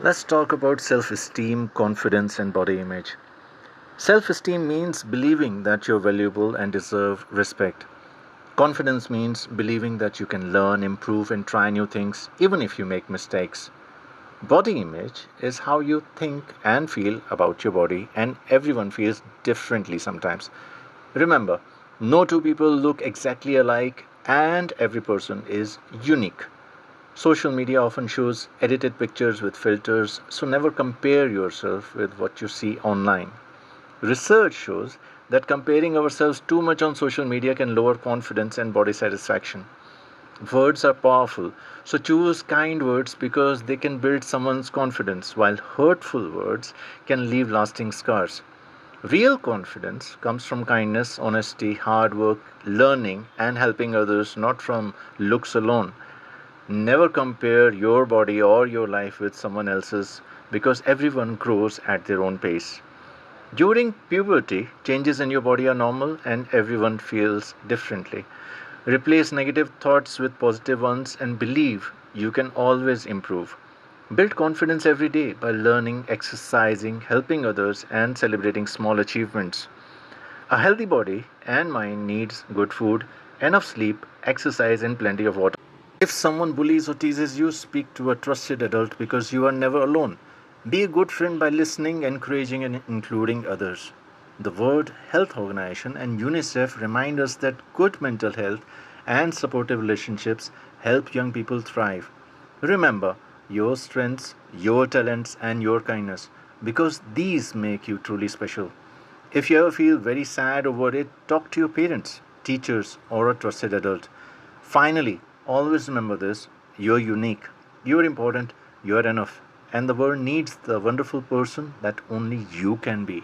Let's talk about self esteem, confidence, and body image. Self esteem means believing that you're valuable and deserve respect. Confidence means believing that you can learn, improve, and try new things even if you make mistakes. Body image is how you think and feel about your body, and everyone feels differently sometimes. Remember, no two people look exactly alike, and every person is unique. Social media often shows edited pictures with filters, so never compare yourself with what you see online. Research shows that comparing ourselves too much on social media can lower confidence and body satisfaction. Words are powerful, so choose kind words because they can build someone's confidence, while hurtful words can leave lasting scars. Real confidence comes from kindness, honesty, hard work, learning, and helping others, not from looks alone. Never compare your body or your life with someone else's because everyone grows at their own pace. During puberty, changes in your body are normal and everyone feels differently. Replace negative thoughts with positive ones and believe you can always improve. Build confidence every day by learning, exercising, helping others, and celebrating small achievements. A healthy body and mind needs good food, enough sleep, exercise, and plenty of water. If someone bullies or teases you, speak to a trusted adult because you are never alone. Be a good friend by listening, encouraging, and including others. The World Health Organization and UNICEF remind us that good mental health and supportive relationships help young people thrive. Remember your strengths, your talents, and your kindness because these make you truly special. If you ever feel very sad or worried, talk to your parents, teachers, or a trusted adult. Finally, always remember this: you're unique, you're important, you're enough, and the world needs the wonderful person that only you can be.